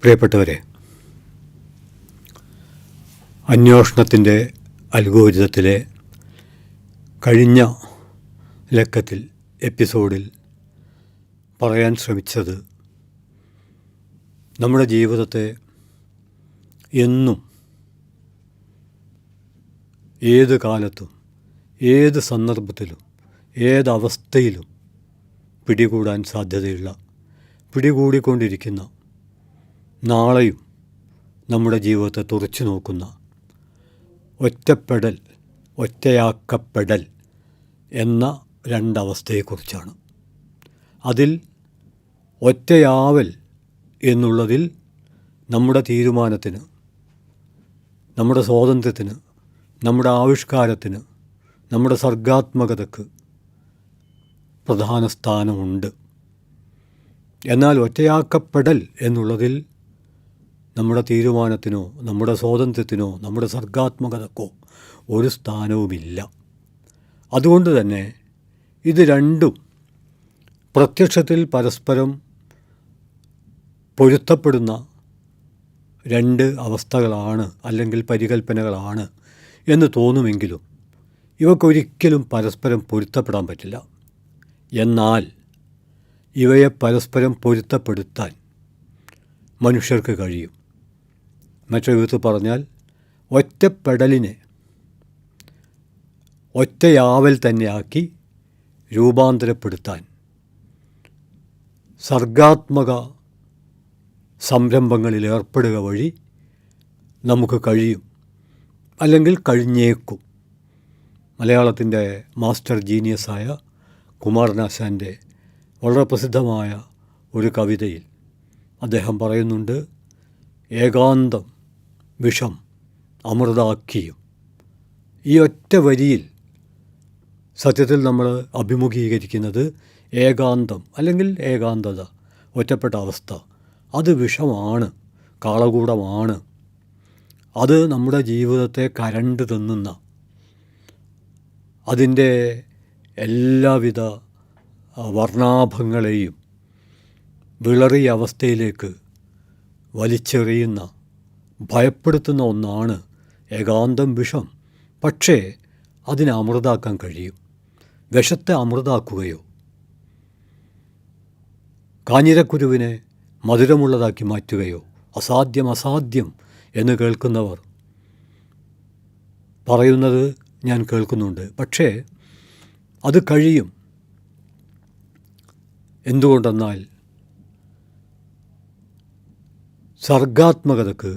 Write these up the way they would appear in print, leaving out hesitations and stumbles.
പ്രിയപ്പെട്ടവരെ, അന്വേഷണത്തിൻ്റെ അൽഗോരിതത്തിലെ കഴിഞ്ഞ ലക്കത്തിൽ എപ്പിസോഡിൽ പറയാൻ ശ്രമിച്ചത് നമ്മുടെ ജീവിതത്തെ എന്നും ഏത് കാലത്തും ഏത് സന്ദർഭത്തിലും ഏതവസ്ഥയിലും പിടികൂടാൻ സാധ്യതയുള്ള, പിടികൂടിക്കൊണ്ടിരിക്കുന്ന, നാളെയും നമ്മുടെ ജീവിതത്തെ തുറച്ചു നോക്കുന്ന ഒറ്റപ്പെടൽ, ഒറ്റയാക്കപ്പെടൽ എന്ന രണ്ടവസ്ഥയെക്കുറിച്ചാണ്. അതിൽ ഒറ്റയാവൽ എന്നുള്ളതിൽ നമ്മുടെ തീരുമാനത്തിന്, നമ്മുടെ സ്വാതന്ത്ര്യത്തിന്, നമ്മുടെ ആവിഷ്കാരത്തിന്, നമ്മുടെ സർഗാത്മകതയ്ക്ക് പ്രധാന സ്ഥാനമുണ്ട്. എന്നാൽ ഒറ്റയാക്കപ്പെടൽ എന്നുള്ളതിൽ നമ്മുടെ തീരുമാനത്തിനോ നമ്മുടെ സ്വാതന്ത്ര്യത്തിനോ നമ്മുടെ സർഗാത്മകതക്കോ ഒരു സ്ഥാനവുമില്ല. അതുകൊണ്ട് തന്നെ ഇത് രണ്ടും പ്രത്യക്ഷത്തിൽ പരസ്പരം പൊരുത്തപ്പെടുന്ന രണ്ട് അവസ്ഥകളാണ്, അല്ലെങ്കിൽ പരികൽപ്പനകളാണ് എന്ന് തോന്നുമെങ്കിലും ഇവക്കൊരിക്കലും പരസ്പരം പൊരുത്തപ്പെടാൻ പറ്റില്ല. എന്നാൽ ഇവയെ പരസ്പരം പൊരുത്തപ്പെടുത്താൻ മനുഷ്യർക്ക് കഴിയും. മറ്റൊരു വിധത്തിൽ പറഞ്ഞാൽ ഒറ്റപ്പെടലിനെ ഒറ്റയാവൽ തന്നെയാക്കി രൂപാന്തരപ്പെടുത്താൻ സർഗാത്മക സംരംഭങ്ങളിൽ ഏർപ്പെടുക വഴി നമുക്ക് കഴിയും, അല്ലെങ്കിൽ കഴിഞ്ഞേക്കും. മലയാളത്തിൻ്റെ മാസ്റ്റർ ജീനിയസായ കുമാരനാശാൻ്റെ വളരെ പ്രസിദ്ധമായ ഒരു കവിതയിൽ അദ്ദേഹം പറയുന്നുണ്ട്, ഏകാന്തം വിഷം അമൃതാക്കിയും. ഈ ഒറ്റ വരിയിൽ സത്യത്തിൽ നമ്മൾ അഭിമുഖീകരിക്കുന്നത് ഏകാന്തം അല്ലെങ്കിൽ ഏകാന്തത, ഒറ്റപ്പെട്ട അവസ്ഥ, അത് വിഷമാണ്, കാളകൂടമാണ്. അത് നമ്മുടെ ജീവിതത്തെ കരണ്ട് തിന്നുന്ന, അതിൻ്റെ എല്ലാവിധ വർണ്ണാഭങ്ങളെയും വിളറിയ അവസ്ഥയിലേക്ക് വലിച്ചെറിയുന്ന, ഭയപ്പെടുത്തുന്ന ഒന്നാണ് ഏകാന്തം വിഷം. പക്ഷേ അതിനെ അമൃതാക്കാൻ കഴിയും. വിഷത്തെ അമൃതാക്കുകയോ കാഞ്ഞിരക്കുരുവിനെ മധുരമുള്ളതാക്കി മാറ്റുകയോ അസാധ്യം അസാധ്യം എന്ന് കേൾക്കുന്നവർ പറയുന്നത് ഞാൻ കേൾക്കുന്നുണ്ട്. പക്ഷേ അത് കഴിയും. എന്തുകൊണ്ടെന്നാൽ സർഗാത്മകതയ്ക്ക്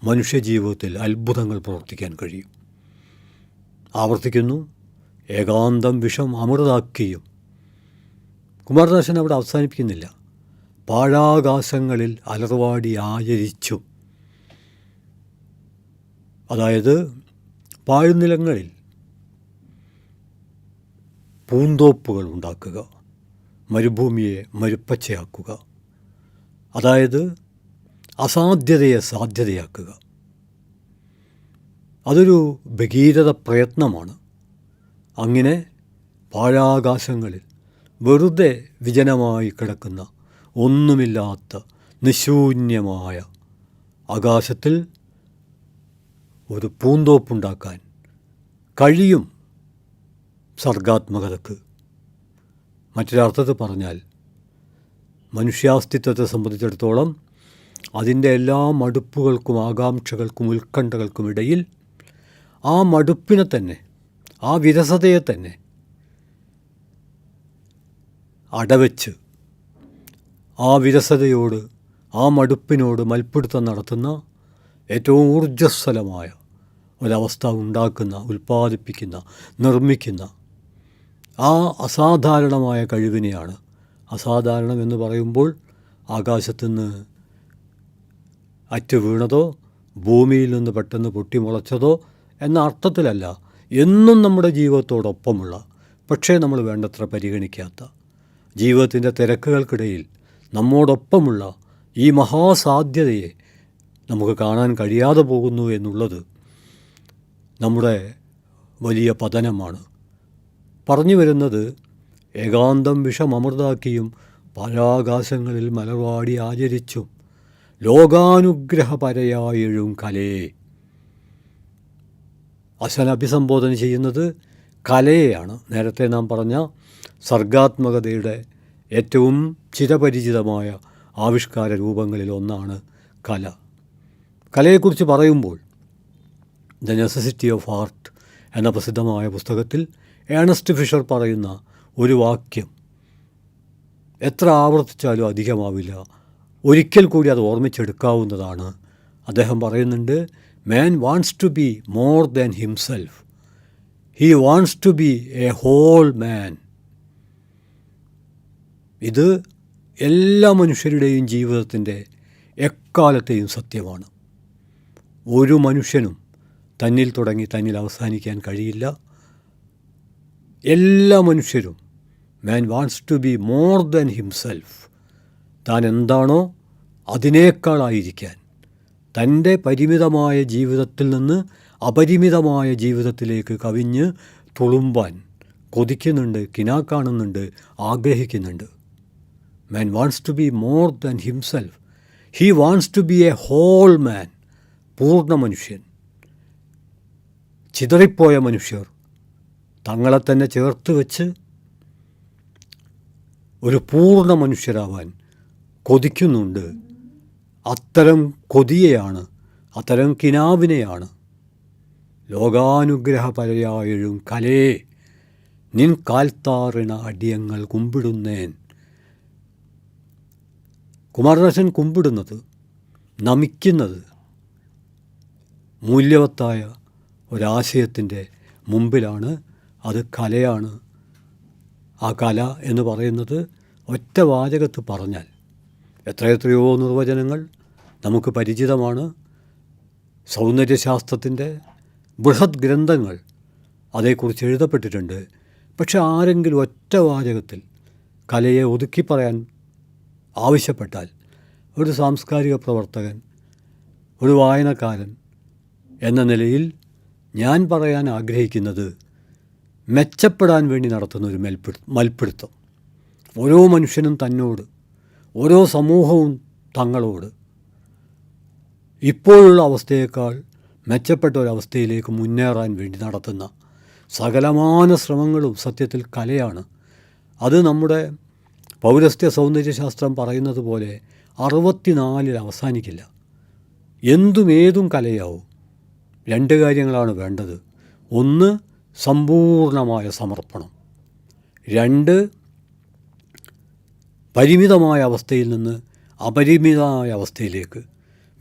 മനുഷ്യജീവിതത്തിൽ അത്ഭുതങ്ങൾ പ്രവർത്തിക്കാൻ കഴിയും. ആവർത്തിക്കുന്നു, ഏകാന്തം വിഷം അമൃതാക്കിയും. കുമാരനാശൻ അവിടെ അവസാനിപ്പിക്കുന്നില്ല. പാഴാകാശങ്ങളിൽ അലർവാടി ആചരിച്ചു. അതായത് പാഴ്നിലങ്ങളിൽ പൂന്തോപ്പുകൾ ഉണ്ടാക്കുക, മരുഭൂമിയെ മരുപ്പച്ചയാക്കുക, അതായത് അസാധ്യതയെ സാധ്യതയാക്കുക. അതൊരു ഭഗീരഥ പ്രയത്നമാണ്. അങ്ങനെ പാഴാകാശങ്ങളിൽ വെറുതെ വിജനമായി കിടക്കുന്ന, ഒന്നുമില്ലാത്ത നിശൂന്യമായ ആകാശത്തിൽ ഒരു പൂന്തോപ്പുണ്ടാക്കാൻ കഴിയും സർഗാത്മകതയ്ക്ക്. മറ്റൊരർത്ഥത്തിൽ പറഞ്ഞാൽ മനുഷ്യാസ്തിത്വത്തെ സംബന്ധിച്ചിടത്തോളം അതിൻ്റെ എല്ലാ മടുപ്പുകൾക്കും ആകാംക്ഷകൾക്കും ഉത്കണ്ഠകൾക്കും ഇടയിൽ ആ മടുപ്പിനെ തന്നെ, ആ വിരസതയെ തന്നെ അടവച്ച് ആ വിരസതയോട്, ആ മടുപ്പിനോട് മൽപ്പിടുത്തം നടത്തുന്ന ഏറ്റവും ഊർജ്ജസ്വലമായ ഒരവസ്ഥ ഉണ്ടാക്കുന്ന, ഉൽപ്പാദിപ്പിക്കുന്ന, നിർമ്മിക്കുന്ന ആ അസാധാരണമായ കഴിവിനെയാണ്, അസാധാരണം എന്ന് പറയുമ്പോൾ ആകാശത്തുനിന്ന് അറ്റ് വീണതോ ഭൂമിയിൽ നിന്ന് പെട്ടെന്ന് പൊട്ടിമുളച്ചതോ എന്ന അർത്ഥത്തിലല്ല, എന്നും നമ്മുടെ ജീവിതത്തോടൊപ്പമുള്ള, പക്ഷേ നമ്മൾ വേണ്ടത്ര പരിഗണിക്കാത്ത, ജീവിതത്തിൻ്റെ തിരക്കുകൾക്കിടയിൽ നമ്മോടൊപ്പമുള്ള ഈ മഹാസാധ്യതയെ നമുക്ക് കാണാൻ കഴിയാതെ പോകുന്നു എന്നുള്ളത് നമ്മുടെ വലിയ പതനമാണ്. പറഞ്ഞു വരുന്നത് ഏകാന്തം വിഷമമൃതാക്കിയും പാലാകാശങ്ങളിൽ മലർവാടി ആചരിച്ചും ലോകാനുഗ്രഹപരയായെഴും കലേ. അച്ഛൻ അഭിസംബോധന ചെയ്യുന്നത് കലയെയാണ്. നേരത്തെ നാം പറഞ്ഞ സർഗാത്മകതയുടെ ഏറ്റവും ചിരപരിചിതമായ ആവിഷ്കാര രൂപങ്ങളിൽ ഒന്നാണ് കല. കലയെക്കുറിച്ച് പറയുമ്പോൾ ദ നെസസിറ്റി ഓഫ് ആർട്ട് എന്ന പ്രസിദ്ധമായ പുസ്തകത്തിൽ ഏണസ്റ്റ് ഫിഷർ പറയുന്ന ഒരു വാക്യം എത്ര ആവർത്തിച്ചാലും അധികമാവില്ല, ഒരിക്കൽ കൂടി അത് ഓർമ്മിച്ചെടുക്കാവുന്നതാണ്. അദ്ദേഹം പറയുന്നുണ്ട്, man wants to be more than himself, he wants to be a whole man. ഇത് എല്ലാ മനുഷ്യരുടെയും ജീവിതത്തിൻ്റെ എക്കാലത്തെയും സത്യമാണ്. ഒരു മനുഷ്യനും തന്നിൽ തുടങ്ങി തന്നിൽ അവസാനിക്കാൻ കഴിയില്ല. എല്ലാ മനുഷ്യരും man wants to be more than himself, താൻ എന്താണോ അതിനേക്കാളായിരിക്കാൻ, തൻ്റെ പരിമിതമായ ജീവിതത്തിൽ നിന്ന് അപരിമിതമായ ജീവിതത്തിലേക്ക് കവിഞ്ഞ് തുളുമ്പാൻ കൊതിക്കുന്നുണ്ട്, കിനാ കാണുന്നുണ്ട്, ആഗ്രഹിക്കുന്നുണ്ട്. Man wants to be more than himself, he wants to be a whole man, പൂർണ്ണ മനുഷ്യൻ. ചിതറിപ്പോയ മനുഷ്യർ തങ്ങളെ തന്നെ ചേർത്ത് വെച്ച് ഒരു പൂർണ്ണ മനുഷ്യരാവാൻ കൊതിക്കുന്നുണ്ട്. അത്തരം കൊതിയെയാണ്, അത്തരം കിനാവിനെയാണ് ലോകാനുഗ്രഹപരയായെഴും കലേ നിൻ കാൽത്താറിണ അടിയങ്ങൾ കുമ്പിടുന്നേൻ. കുമാരനാശൻ കുമ്പിടുന്നത്, നമിക്കുന്നത് മൂല്യവത്തായ ഒരാശയത്തിൻ്റെ മുമ്പിലാണ്. അത് കലയാണ്. ആ കല എന്ന് പറയുന്നത് ഒറ്റ വാചകത്ത് പറഞ്ഞാൽ എത്രയെത്രയോ നിർവചനങ്ങൾ നമുക്ക് പരിചിതമാണ്. സൗന്ദര്യശാസ്ത്രത്തിൻ്റെ ബൃഹത് ഗ്രന്ഥങ്ങൾ അതേക്കുറിച്ച് എഴുതപ്പെട്ടിട്ടുണ്ട്. പക്ഷെ ആരെങ്കിലും ഒറ്റ വാചകത്തിൽ കലയെ ഒതുക്കി പറയാൻ ആവശ്യപ്പെട്ടാൽ ഒരു സാംസ്കാരിക പ്രവർത്തകൻ, ഒരു വായനക്കാരൻ എന്ന നിലയിൽ ഞാൻ പറയാൻ ആഗ്രഹിക്കുന്നത് മെച്ചപ്പെടാൻ വേണ്ടി നടത്തുന്ന ഒരു മൽപ്പിടുത്തം. ഓരോ മനുഷ്യനും തന്നോട്, ഓരോ സമൂഹവും തങ്ങളോട് ഇപ്പോഴുള്ള അവസ്ഥയേക്കാൾ മെച്ചപ്പെട്ട ഒരവസ്ഥയിലേക്ക് മുന്നേറാൻ വേണ്ടി നടത്തുന്ന സകലമാന ശ്രമങ്ങളും സത്യത്തിൽ കലയാണ്. അത് നമ്മുടെ പൗരസ്ത്യ സൗന്ദര്യശാസ്ത്രം പറയുന്നത് പോലെ 64 അവസാനിക്കില്ല. എന്തും ഏതും കലയാവും. 2 കാര്യങ്ങളാണ് വേണ്ടത്. 1 സമ്പൂർണമായ സമർപ്പണം, 2 പരിമിതമായ അവസ്ഥയിൽ നിന്ന് അപരിമിതമായ അവസ്ഥയിലേക്ക്,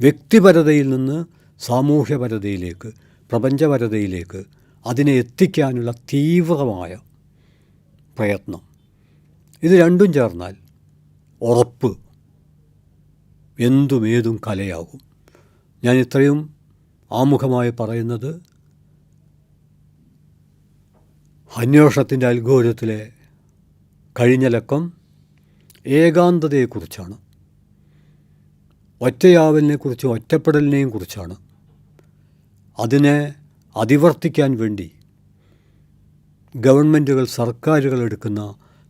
വ്യക്തിപരതയിൽ നിന്ന് സാമൂഹ്യപരതയിലേക്ക്, പ്രപഞ്ചപരതയിലേക്ക് അതിനെ എത്തിക്കാനുള്ള തീവ്രമായ പ്രയത്നം. ഇത് രണ്ടും ചേർന്നാൽ ഉറപ്പ് എന്തുമേതും കലയാകും. ഞാൻ ഇത്രയും ആമുഖമായി പറയുന്നത് അന്വേഷണത്തിൻ്റെ അൽഗോരിതത്തിലെ കഴിഞ്ഞ ലക്കം ഏകാന്തതയെക്കുറിച്ചാണ്, ഒറ്റയാവലിനെക്കുറിച്ചും ഒറ്റപ്പെടലിനെയും കുറിച്ചാണ്. അതിനെ അതിവർത്തിക്കാൻ വേണ്ടി ഗവൺമെൻറ്റുകൾ, സർക്കാരുകൾ എടുക്കുന്ന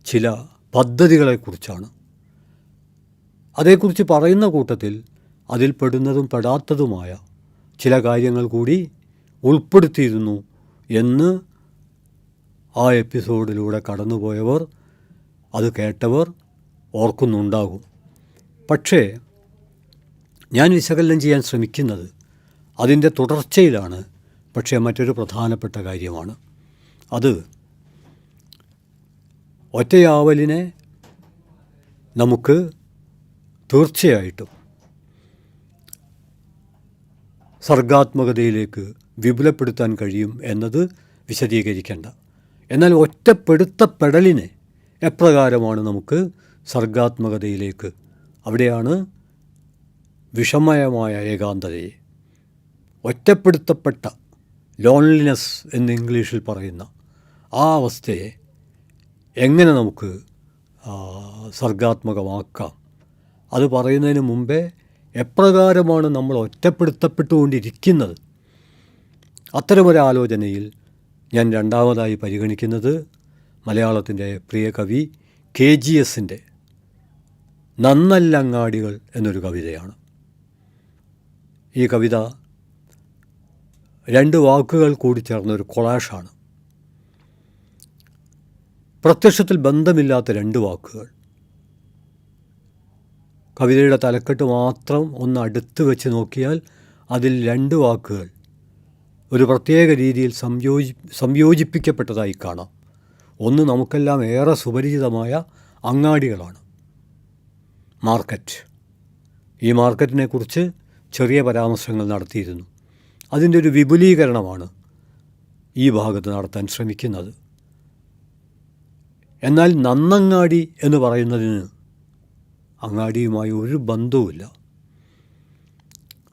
ചില പദ്ധതികളെക്കുറിച്ചാണ്. അതേക്കുറിച്ച് പറയുന്ന കൂട്ടത്തിൽ അതിൽ പെടുന്നതും പെടാത്തതുമായ ചില കാര്യങ്ങൾ കൂടി ഉൾപ്പെടുത്തിയിരുന്നു എന്ന് ആ എപ്പിസോഡിലൂടെ കടന്നുപോയവർ, അത് കേട്ടവർ ഓർക്കുന്നുണ്ടാകും. പക്ഷേ ഞാൻ വിശകലനം ചെയ്യാൻ ശ്രമിക്കുന്നത് അതിൻ്റെ തുടർച്ചയിലാണ്. പക്ഷേ മറ്റൊരു പ്രധാനപ്പെട്ട കാര്യമാണ് അത്, ഒറ്റയാവലിനെ നമുക്ക് തീർച്ചയായിട്ടും സർഗാത്മകതയിലേക്ക് വിപുലപ്പെടുത്താൻ കഴിയും എന്നത് വിശദീകരിക്കേണ്ട. എന്നാൽ ഒറ്റപ്പെടുത്തപ്പെടലിനെ എപ്രകാരമാണ് നമുക്ക് സർഗാത്മകതയിലേക്ക്, അവിടെയാണ് വിഷമയമായ ഏകാന്തതയെ, ഒറ്റപ്പെടുത്തപ്പെട്ട ലോൺലിനെസ് എന്ന് ഇംഗ്ലീഷിൽ പറയുന്ന ആ അവസ്ഥയെ എങ്ങനെ നമുക്ക് സർഗാത്മകമാക്കാം. അത് പറയുന്നതിന് മുമ്പേ എപ്രകാരമാണ് നമ്മൾ ഒറ്റപ്പെടുത്തപ്പെട്ടുകൊണ്ടിരിക്കുന്നത്, അത്തരമൊരാലോചനയിൽ ഞാൻ രണ്ടാമതായി പരിഗണിക്കുന്നത് മലയാളത്തിൻ്റെ പ്രിയ കവി KGS നന്നല്ലങ്ങാടികൾ എന്നൊരു കവിതയാണ്. ഈ കവിത രണ്ട് വാക്കുകൾ കൂടി ചേർന്നൊരു കൊളാഷാണ്. പ്രത്യക്ഷത്തിൽ ബന്ധമില്ലാത്ത രണ്ട് വാക്കുകൾ. കവിതയുടെ തലക്കെട്ട് മാത്രം ഒന്ന് അടുത്ത് വെച്ച് നോക്കിയാൽ അതിൽ രണ്ട് വാക്കുകൾ ഒരു പ്രത്യേക രീതിയിൽ സംയോജിപ്പിക്കപ്പെട്ടതായി കാണാം. ഒന്ന് നമുക്കെല്ലാം ഏറെ സുപരിചിതമായ അങ്ങാടികളാണ്. മാർക്കറ്റ്. ഈ മാർക്കറ്റിനെക്കുറിച്ച് ചെറിയ പരാമർശങ്ങൾ നടത്തിയിരുന്നു. അതിൻ്റെ ഒരു വിപുലീകരണമാണ് ഈ ഭാഗത്ത് നടത്താൻ ശ്രമിക്കുന്നത്. എന്നാൽ നന്നങ്ങാടി എന്ന് പറയുന്നതിന് അങ്ങാടിയുമായി ഒരു ബന്ധവുമില്ല.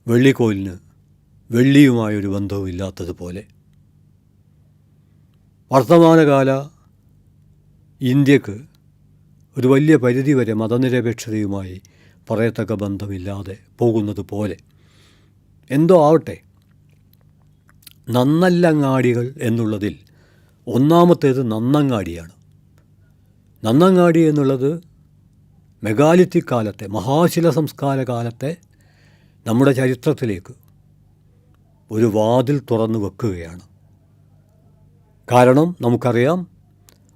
വെള്ളിക്കോലിന് വെള്ളിയുമായൊരു ബന്ധവുമില്ലാത്തതുപോലെ വർത്തമാനകാല ഇന്ത്യക്ക് ഒരു വലിയ പരിധിവരെ മതനിരപേക്ഷതയുമായി പറയത്തക്ക ബന്ധമില്ലാതെ പോകുന്നത് പോലെ എന്തോ ആവട്ടെ, നന്നല്ലങ്ങാടികൾ എന്നുള്ളതിൽ ഒന്നാമത്തേത് നന്നങ്ങാടിയാണ്. നന്നങ്ങാടി എന്നുള്ളത് മെഗാലിത്തിക് കാലത്തെ, മഹാശില സംസ്കാര കാലത്തെ നമ്മുടെ ചരിത്രത്തിലേക്ക് ഒരു വാതിൽ തുറന്നു വെക്കുകയാണ്. കാരണം നമുക്കറിയാം,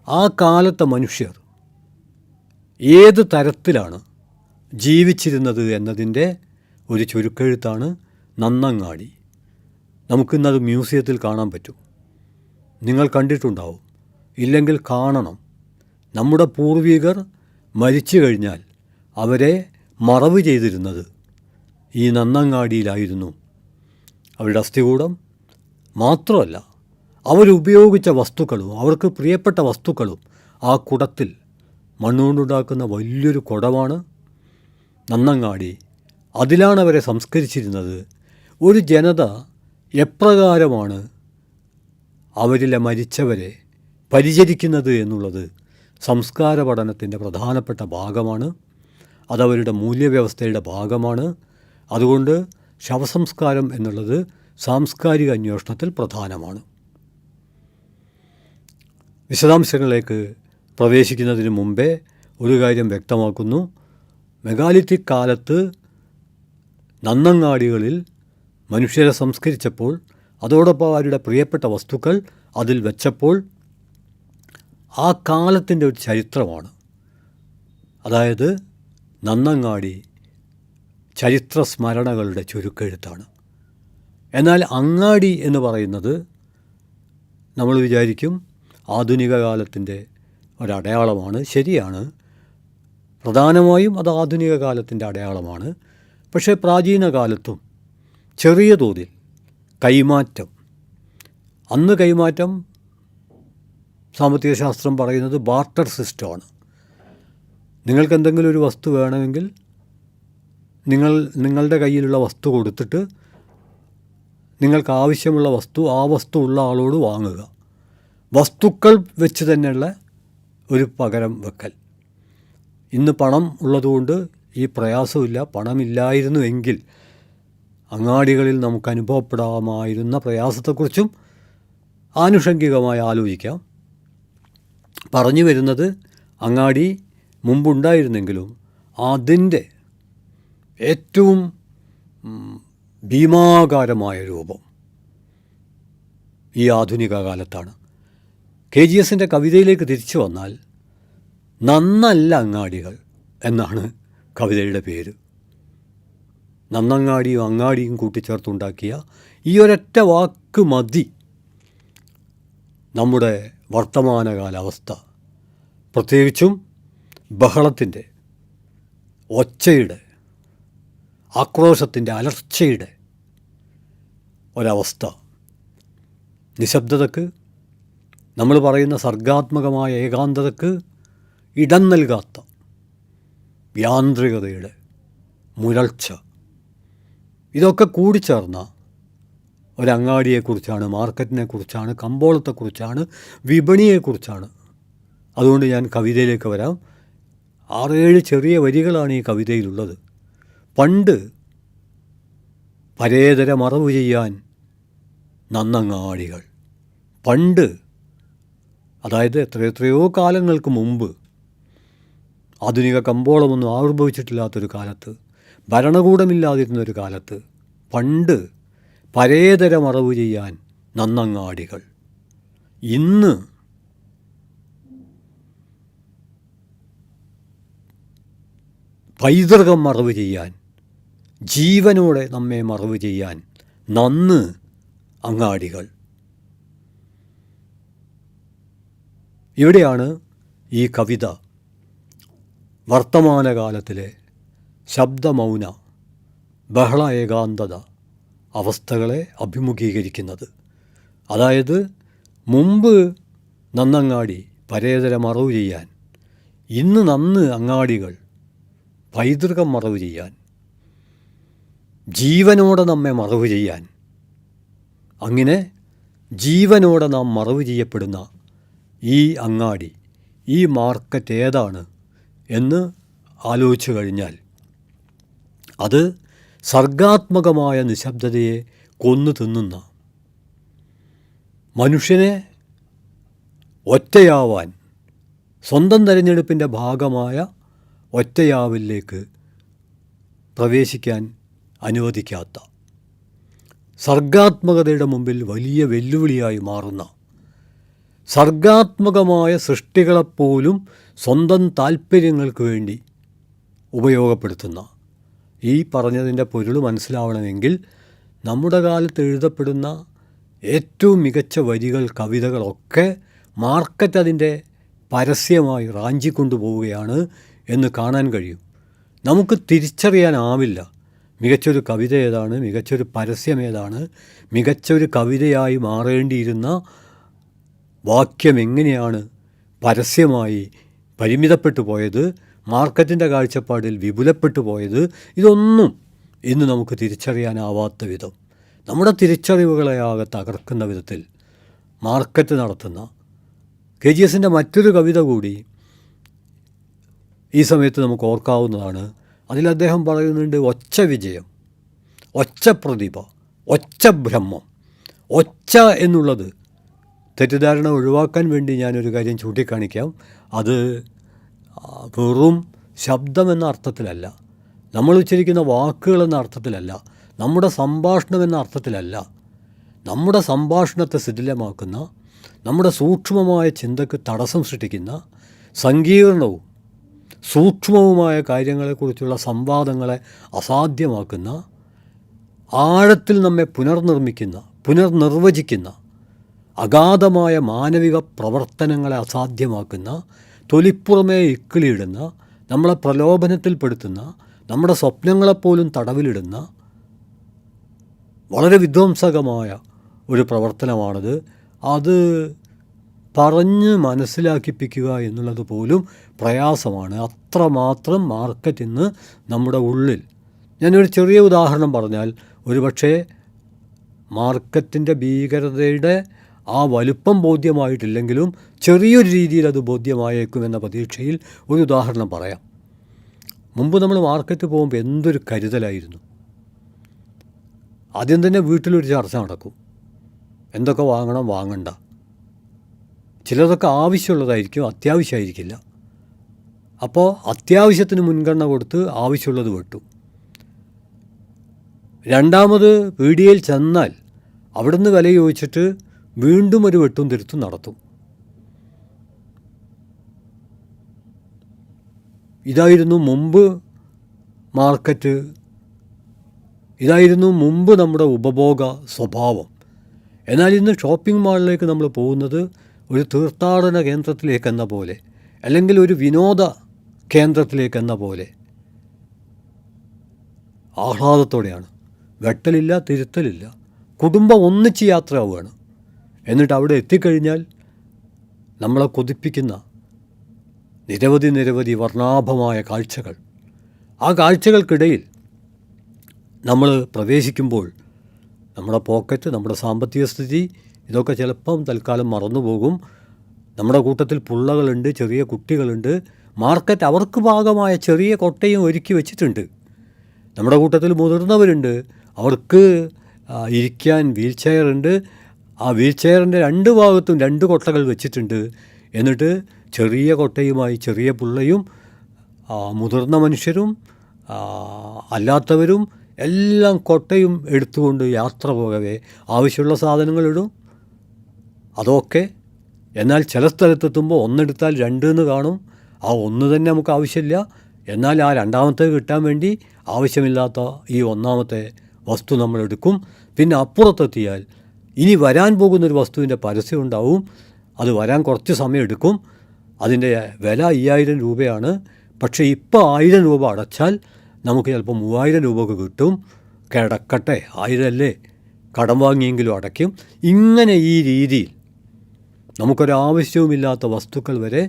ആ കാലത്തെ മനുഷ്യർ ഏത് തരത്തിലാണ് ജീവിച്ചിരുന്നത് എന്നതിൻ്റെ ഒരു ചുരുക്കെഴുത്താണ് നന്നങ്ങാടി. നമുക്കിന്നത് മ്യൂസിയത്തിൽ കാണാൻ പറ്റും. നിങ്ങൾ കണ്ടിട്ടുണ്ടാവും. ഇല്ലെങ്കിൽ കാണണം. നമ്മുടെ പൂർവികർ മരിച്ചു കഴിഞ്ഞാൽ അവരെ മറവ് ചെയ്തിരുന്നത് ഈ നന്നങ്ങാടിയിലായിരുന്നു. അവരുടെ അസ്ഥികൂടം മാത്രമല്ല, അവരുപയോഗിച്ച വസ്തുക്കളും അവർക്ക് പ്രിയപ്പെട്ട വസ്തുക്കളും ആ കുടത്തിൽ മണ്ണുകൊണ്ടുണ്ടാക്കുന്ന വലിയൊരു കുടമാണ് നന്നങ്ങാടി. അതിലാണ് അവരെ സംസ്കരിച്ചിരുന്നത്. ഒരു ജനത എപ്രകാരമാണ് അവരിലെ മരിച്ചവരെ പരിചരിക്കുന്നത് എന്നുള്ളത് സംസ്കാര പഠനത്തിൻ്റെ പ്രധാനപ്പെട്ട ഭാഗമാണ്. അതവരുടെ മൂല്യവ്യവസ്ഥയുടെ ഭാഗമാണ്. അതുകൊണ്ട് ശവസംസ്കാരം എന്നുള്ളത് സാംസ്കാരിക അന്വേഷണത്തിൽ പ്രധാനമാണ്. വിശദാംശങ്ങളിലേക്ക് പ്രവേശിക്കുന്നതിന് മുമ്പേ ഒരു കാര്യം വ്യക്തമാക്കുന്നു. മെഗാലിത്തിക് കാലത്ത് നന്നങ്ങാടികളിൽ മനുഷ്യരെ സംസ്കരിച്ചപ്പോൾ അതോടൊപ്പം അവരുടെ പ്രിയപ്പെട്ട വസ്തുക്കൾ അതിൽ വെച്ചപ്പോൾ ആ കാലത്തിൻ്റെ ഒരു ചരിത്രമാണ്. അതായത് നന്നങ്ങാടി ചരിത്ര സ്മരണകളുടെ ചുരുക്കെഴുത്താണ്. എന്നാൽ അങ്ങാടി എന്ന് പറയുന്നത് നമ്മൾ വിചാരിക്കും ആധുനിക കാലത്തിൻ്റെ ഒരടയാളമാണ്. ശരിയാണ്, പ്രധാനമായും അത് ആധുനിക കാലത്തിൻ്റെ അടയാളമാണ്. പക്ഷേ പ്രാചീന കാലത്തും ചെറിയ തോതിൽ കൈമാറ്റം, അന്ന് കൈമാറ്റം സാമ്പത്തിക ശാസ്ത്രം പറയുന്നത് ബാർട്ടർ സിസ്റ്റമാണ്. നിങ്ങൾക്ക് എന്തെങ്കിലും ഒരു വസ്തു വേണമെങ്കിൽ നിങ്ങളുടെ കയ്യിലുള്ള വസ്തു കൊടുത്തിട്ട് നിങ്ങൾക്ക് ആവശ്യമുള്ള വസ്തു ആ വസ്തു ഉള്ള ആളോട് വാങ്ങുക. വസ്തുക്കൾ വെച്ച് തന്നെയുള്ള ഒരു പകരം വെക്കൽ. ഇന്ന് പണം ഉള്ളതുകൊണ്ട് ഈ പ്രയാസമില്ല. പണമില്ലായിരുന്നുവെങ്കിൽ അങ്ങാടികളിൽ നമുക്ക് അനുഭവപ്പെടാമായിരുന്ന പ്രയാസത്തെക്കുറിച്ചും ആനുഷംഗികമായി ആലോചിക്കാം. പറഞ്ഞു വരുന്നത്, അങ്ങാടി മുമ്പുണ്ടായിരുന്നെങ്കിലും അതിൻ്റെ ഏറ്റവും ഭീമാകാരമായ രൂപം ഈ ആധുനിക കാലത്താണ്. KGSൻ്റെ കവിതയിലേക്ക് തിരിച്ചു വന്നാൽ നന്നല്ല അങ്ങാടികൾ എന്നാണ് കവിതയുടെ പേര്. നന്നങ്ങാടിയും അങ്ങാടിയും കൂട്ടിച്ചേർത്തുണ്ടാക്കിയ ഈ ഒരൊറ്റ വാക്ക് മതി നമ്മുടെ വർത്തമാനകാലാവസ്ഥ, പ്രത്യേകിച്ചും ബഹളത്തിൻ്റെ, ഒച്ചയുടെ, ആക്രോശത്തിൻ്റെ, അലർച്ചയുടെ ഒരവസ്ഥ. നിശബ്ദതക്ക്, നമ്മൾ പറയുന്ന സർഗാത്മകമായ ഏകാന്തതക്ക് ഇടം നൽകാത്ത യാന്ത്രികതയുടെ മുരൾച്ച, ഇതൊക്കെ കൂടിച്ചേർന്ന ഒരങ്ങാടിയെക്കുറിച്ചാണ്, മാർക്കറ്റിനെക്കുറിച്ചാണ്, കമ്പോളത്തെക്കുറിച്ചാണ്, വിപണിയെക്കുറിച്ചാണ്. അതുകൊണ്ട് ഞാൻ കവിതയിലേക്ക് വരാം. 6-7 ചെറിയ വരികളാണ് ഈ കവിതയിലുള്ളത്. പണ്ട് പരേതര മറവ് ചെയ്യാൻ നന്നങ്ങാടികൾ, പണ്ട്, അതായത് എത്രയോ കാലങ്ങൾക്ക് മുമ്പ്, ആധുനിക കമ്പോളമൊന്നും ആവിർഭവിച്ചിട്ടില്ലാത്തൊരു കാലത്ത്, ഭരണകൂടമില്ലാതിരുന്നൊരു കാലത്ത്, പണ്ട് പരേതര മറവ് ചെയ്യാൻ നന്നങ്ങാടികൾ, ഇന്ന് പൈതൃകം മറവ് ചെയ്യാൻ, ജീവനോടെ നമ്മെ മറവ് ചെയ്യാൻ നന്ന് അങ്ങാടികൾ. ഇവിടെയാണ് ഈ കവിത വർത്തമാനകാലത്തിലെ ശബ്ദമൗന, ബഹള ഏകാന്തത അവസ്ഥകളെ അഭിമുഖീകരിക്കുന്നത്. അതായത് മുമ്പ് നന്നങ്ങാടി പരേതര മറവ് ചെയ്യാൻ, ഇന്ന് നന്ന് അങ്ങാടികൾ പൈതൃകം മറവ് ചെയ്യാൻ, ജീവനോടെ നമ്മെ മറവ് ചെയ്യാൻ. അങ്ങനെ ജീവനോടെ നാം മറവ് ചെയ്യപ്പെടുന്ന ഈ അങ്ങാടി, ഈ മാർക്കറ്റ് ഏതാണ് എന്ന് ആലോചിച്ചു കഴിഞ്ഞാൽ അത് സർഗാത്മകമായ നിശബ്ദതയെ കൊന്നു തിന്നുന്ന, മനുഷ്യനെ ഒറ്റയാവാൻ, സ്വന്തം തിരഞ്ഞെടുപ്പിൻ്റെ ഭാഗമായ ഒറ്റയാവിലേക്ക് പ്രവേശിക്കാൻ അനുവദിക്കാത്ത, സർഗാത്മകതയുടെ മുമ്പിൽ വലിയ വെല്ലുവിളിയായി മാറുന്ന, സർഗാത്മകമായ സൃഷ്ടികളെപ്പോലും സ്വന്തം താല്പര്യങ്ങൾക്ക് വേണ്ടി ഉപയോഗപ്പെടുത്തുന്ന, ഈ പറഞ്ഞതിൻ്റെ പൊരുൾ മനസ്സിലാവണമെങ്കിൽ നമ്മുടെ കാലത്ത് എഴുതപ്പെടുന്ന ഏറ്റവും മികച്ച വരികൾ, കവിതകളൊക്കെ മാർക്കറ്റ് അതിൻ്റെ പരസ്യമായി റാഞ്ചിക്കൊണ്ടു പോവുകയാണ് എന്ന് കാണാൻ കഴിയും. നമുക്ക് തിരിച്ചറിയാനാവില്ല മികച്ചൊരു കവിത ഏതാണ്, മികച്ചൊരു പരസ്യം ഏതാണ്, മികച്ചൊരു കവിതയായി മാറേണ്ടിയിരുന്ന വാക്യം എങ്ങനെയാണ് പരസ്യമായി പരിമിതപ്പെട്ടു പോയത്, മാർക്കറ്റിൻ്റെ കാഴ്ചപ്പാടിൽ വിപുലപ്പെട്ടു പോയത്. ഇതൊന്നും ഇന്ന് നമുക്ക് തിരിച്ചറിയാനാവാത്ത വിധം, നമ്മുടെ തിരിച്ചറിവുകളെയാകെ തകർക്കുന്ന വിധത്തിൽ മാർക്കറ്റ് നടത്തുന്ന KGS-ൻ്റെ മറ്റൊരു കവിത കൂടി ഈ സമയത്ത് നമുക്ക് ഓർക്കാവുന്നതാണ്. അതിൽ അദ്ദേഹം പറയുന്നുണ്ട്, ഒച്ച വിജയം, ഒച്ച പ്രതിഭ, ഒച്ച ബ്രഹ്മം. ഒച്ച എന്നുള്ളത് തെറ്റിദ്ധാരണ ഒഴിവാക്കാൻ വേണ്ടി ഞാനൊരു കാര്യം ചൂണ്ടിക്കാണിക്കാം. അത് വെറും ശബ്ദമെന്ന അർത്ഥത്തിലല്ല, നമ്മൾ ഉച്ചരിക്കുന്ന വാക്കുകളെന്ന അർത്ഥത്തിലല്ല, നമ്മുടെ സംഭാഷണം എന്ന അർത്ഥത്തിലല്ല. നമ്മുടെ സംഭാഷണത്തെ ശിഥിലമാക്കുന്ന, നമ്മുടെ സൂക്ഷ്മമായ ചിന്തയ്ക്ക് തടസ്സം സൃഷ്ടിക്കുന്ന, സങ്കീർണവും സൂക്ഷ്മവുമായ കാര്യങ്ങളെക്കുറിച്ചുള്ള സംവാദങ്ങളെ അസാധ്യമാക്കുന്ന, ആഴത്തിൽ നമ്മെ പുനർനിർവചിക്കുന്ന, അഗാധമായ മാനവിക പ്രവർത്തനങ്ങളെ അസാധ്യമാക്കുന്ന, തൊലിപ്പുറമേ ഇക്കിളിയിടുന്ന, നമ്മളെ പ്രലോഭനത്തിൽപ്പെടുത്തുന്ന, നമ്മുടെ സ്വപ്നങ്ങളെപ്പോലും തടവിലിടുന്ന വളരെ വിധ്വംസകമായ ഒരു പ്രവർത്തനമാണത്. അത് പറഞ്ഞ് മനസ്സിലാക്കിപ്പിക്കുക എന്നുള്ളത് പോലും പ്രയാസമാണ്. അത്രമാത്രം മാർക്കറ്റ് ഇന്ന് നമ്മുടെ ഉള്ളിൽ. ഞാനൊരു ചെറിയ ഉദാഹരണം പറഞ്ഞാൽ, ഒരുപക്ഷെ മാർക്കറ്റിൻ്റെ ഭീകരതയുടെ ആ വലുപ്പം ബോധ്യമായിട്ടില്ലെങ്കിലും ചെറിയൊരു രീതിയിൽ അത് ബോധ്യമായേക്കുമെന്ന പ്രതീക്ഷയിൽ ഒരു ഉദാഹരണം പറയാം. മുമ്പ് നമ്മൾ മാർക്കറ്റ് പോകുമ്പോൾ എന്തൊരു കരുതലായിരുന്നു. ആദ്യം തന്നെ വീട്ടിലൊരു ചർച്ച നടക്കും, എന്തൊക്കെ വാങ്ങണം, വാങ്ങണ്ട. ചിലതൊക്കെ ആവശ്യമുള്ളതായിരിക്കും, അത്യാവശ്യമായിരിക്കില്ല. അപ്പോൾ അത്യാവശ്യത്തിന് മുൻഗണന കൊടുത്ത് ആവശ്യമുള്ളത് വെട്ടു. രണ്ടാമത് പീടികയിൽ ചെന്നാൽ അവിടുന്ന് വില ചോദിച്ചിട്ട് വീണ്ടും ഒരു വെട്ടും തിരുത്തും നടത്തും. ഇതായിരുന്നു മുമ്പ് മാർക്കറ്റ്, ഇതായിരുന്നു മുമ്പ് നമ്മുടെ ഉപഭോഗ സ്വഭാവം. എന്നാൽ ഇന്ന് ഷോപ്പിംഗ് മാളിലേക്ക് നമ്മൾ പോകുന്നത് ഒരു തീർത്ഥാടന കേന്ദ്രത്തിലേക്കെന്ന പോലെ, അല്ലെങ്കിൽ ഒരു വിനോദ കേന്ദ്രത്തിലേക്കെന്ന പോലെ ആഹ്ലാദത്തോടെയാണ്. വെട്ടലില്ല, തിരുത്തലില്ല, കുടുംബം ഒന്നിച്ച് യാത്രയാവുകയാണ്. എന്നിട്ട് അവിടെ എത്തിക്കഴിഞ്ഞാൽ നമ്മളെ കൊതിപ്പിക്കുന്ന നിരവധി വർണ്ണാഭമായ കാഴ്ചകൾ, ആ കാഴ്ചകൾക്കിടയിൽ നമ്മൾ പ്രവേശിക്കുമ്പോൾ നമ്മുടെ പോക്കറ്റ്, നമ്മുടെ സാമ്പത്തിക സ്ഥിതി, ഇതൊക്കെ ചിലപ്പം തൽക്കാലം മറന്നുപോകും. നമ്മുടെ കൂട്ടത്തിൽ പിള്ളകളുണ്ട്, ചെറിയ കുട്ടികളുണ്ട്. മാർക്കറ്റ് അവർക്ക് ഭാഗമായ ചെറിയ കൊട്ടയും ഒരുക്കി വെച്ചിട്ടുണ്ട്. നമ്മുടെ കൂട്ടത്തിൽ മുതിർന്നവരുണ്ട്, അവർക്ക് ഇരിക്കാൻ വീൽ ചെയറുണ്ട്. ആ വീൽ ചെയറിൻ്റെ രണ്ട് ഭാഗത്തും രണ്ട് കൊട്ടകൾ വെച്ചിട്ടുണ്ട്. എന്നിട്ട് ചെറിയ കൊട്ടയുമായി ചെറിയ പിള്ളയും മുതിർന്ന മനുഷ്യരും അല്ലാത്തവരും എല്ലാം കൊട്ടയും എടുത്തുകൊണ്ട് യാത്ര പോകവേ ആവശ്യമുള്ള സാധനങ്ങളിടും. അതൊക്കെ എന്നാൽ ചില സ്ഥലത്തെത്തുമ്പോൾ ഒന്നെടുത്താൽ രണ്ട് എന്ന് കാണും. ആ ഒന്ന് തന്നെ നമുക്ക് ആവശ്യമില്ല. എന്നാൽ ആ രണ്ടാമത്തെ കിട്ടാൻ വേണ്ടി ആവശ്യമില്ലാത്ത ഈ ഒന്നാമത്തെ വസ്തു നമ്മളെടുക്കും. പിന്നെ അപ്പുറത്തെത്തിയാൽ ഇനി വരാൻ പോകുന്നൊരു വസ്തുവിൻ്റെ പരസ്യം ഉണ്ടാവും. അത് വരാൻ കുറച്ച് സമയം എടുക്കും. അതിൻ്റെ വില 5000 രൂപയാണ്. പക്ഷേ ഇപ്പോൾ 1000 രൂപ അടച്ചാൽ നമുക്ക് ചിലപ്പോൾ 3000 രൂപക്ക് കിട്ടും. കിടക്കട്ടെ, 1000 അല്ലേ, കടം വാങ്ങിയെങ്കിലും അടയ്ക്കും. ഇങ്ങനെ ഈ രീതിയിൽ നമുക്കൊരാവശ്യവുമില്ലാത്ത വസ്തുക്കൾ വരെ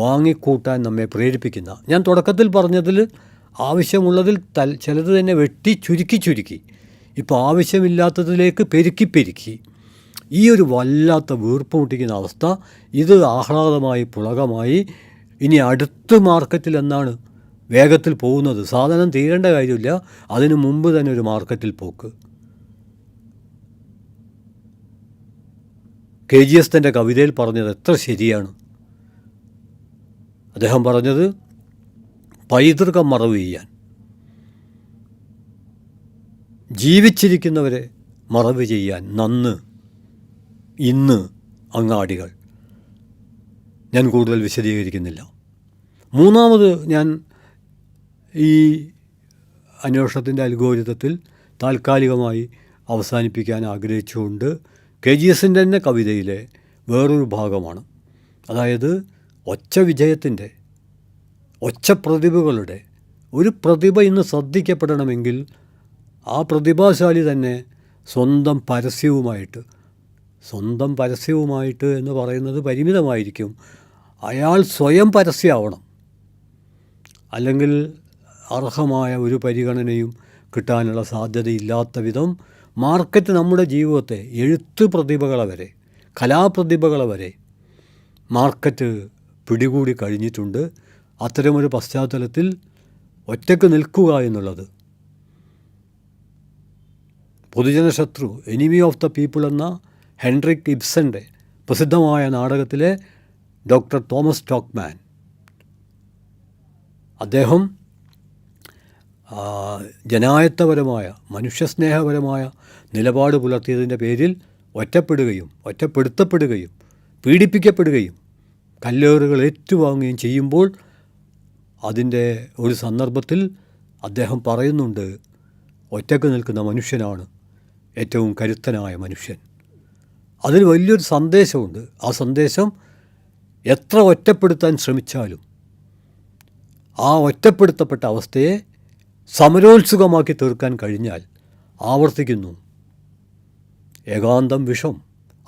വാങ്ങിക്കൂട്ടാൻ നമ്മെ പ്രേരിപ്പിക്കുന്ന, ഞാൻ തുടക്കത്തിൽ പറഞ്ഞതിൽ ആവശ്യമുള്ളതിൽ ചിലത് തന്നെ വെട്ടി ചുരുക്കി ഇപ്പോൾ ആവശ്യമില്ലാത്തതിലേക്ക് പെരുക്കി ഈ ഒരു വല്ലാത്ത വീർപ്പ് മുട്ടിക്കുന്ന അവസ്ഥ, ഇത് ആഹ്ലാദമായി പുളകമായി ഇനി അടുത്ത മാർക്കറ്റിൽ എന്നാണ് വേഗത്തിൽ പോകുന്നത്. സാധനം തീരേണ്ട കാര്യമില്ല, അതിനു മുമ്പ് തന്നെ ഒരു മാർക്കറ്റിൽ പോക്ക്. KGS തൻ്റെ കവിതയിൽ പറഞ്ഞത് എത്ര ശരിയാണ്. അദ്ദേഹം പറഞ്ഞത് പൈതൃകം മറവ് ചെയ്യാൻ, ജീവിച്ചിരിക്കുന്നവരെ മറവ് ചെയ്യാൻ നന്ന് ഇന്ന് അങ്ങാടികൾ. ഞാൻ കൂടുതൽ വിശദീകരിക്കുന്നില്ല. മൂന്നാമത് ഞാൻ ഈ അന്വേഷണത്തിൻ്റെ അൽഗോരിതത്തിൽ താൽക്കാലികമായി അവസാനിപ്പിക്കാൻ ആഗ്രഹിച്ചുകൊണ്ട് KGSൻ്റെ തന്നെ കവിതയിലെ വേറൊരു ഭാഗമാണ്. അതായത് ഒച്ച വിജയത്തിൻ്റെ, ഒച്ച പ്രതിഭകളുടെ ഒരു പ്രതിഭ ഇന്ന് ശ്രദ്ധിക്കപ്പെടണമെങ്കിൽ ആ പ്രതിഭാശാലി തന്നെ സ്വന്തം പരസ്യവുമായിട്ട് എന്ന് പറയുന്നത് പരിമിതമായിരിക്കും. അയാൾ സ്വയം പരസ്യമാവണം. അല്ലെങ്കിൽ അർഹമായ ഒരു പരിഗണനയും കിട്ടാനുള്ള സാധ്യതയില്ലാത്ത വിധം മാർക്കറ്റ് നമ്മുടെ ജീവിതത്തെ, എഴുത്ത് പ്രതിഭകളെ വരെ, കലാപ്രതിഭകളെ വരെ മാർക്കറ്റ് പിടികൂടി കഴിഞ്ഞിട്ടുണ്ട്. അത്തരമൊരു പശ്ചാത്തലത്തിൽ ഒറ്റയ്ക്ക് നിൽക്കുക എന്നുള്ളത്, പൊതുജനശത്രു, എനിമി ഓഫ് ദ പീപ്പിൾ എന്ന ഹെൻറിക് ഇബ്സൻ്റെ പ്രസിദ്ധമായ നാടകത്തിലെ ഡോക്ടർ തോമസ് സ്റ്റോക്ക്മാൻ, അദ്ദേഹം ജനായത്തപരമായ, മനുഷ്യസ്നേഹപരമായ നിലപാട് പുലർത്തിയതിൻ്റെ പേരിൽ ഒറ്റപ്പെടുത്തപ്പെടുകയും പീഡിപ്പിക്കപ്പെടുകയും കല്ലേറുകൾ ഏറ്റുവാങ്ങുകയും ചെയ്യുമ്പോൾ അതിൻ്റെ ഒരു സന്ദർഭത്തിൽ അദ്ദേഹം പറയുന്നുണ്ട്, ഒറ്റക്ക് നിൽക്കുന്ന മനുഷ്യനാണ് ഏറ്റവും കരുത്തനായ മനുഷ്യൻ. അതിൽ വലിയൊരു സന്ദേശമുണ്ട്. ആ സന്ദേശം എത്ര ഒറ്റപ്പെടുത്താൻ ശ്രമിച്ചാലും ആ ഒറ്റപ്പെടുത്തപ്പെട്ട അവസ്ഥയെ സമരോത്സുകമാക്കി തീർക്കാൻ കഴിഞ്ഞാൽ, ആവർത്തിക്കുന്നു, ഏകാന്തം വിഷം,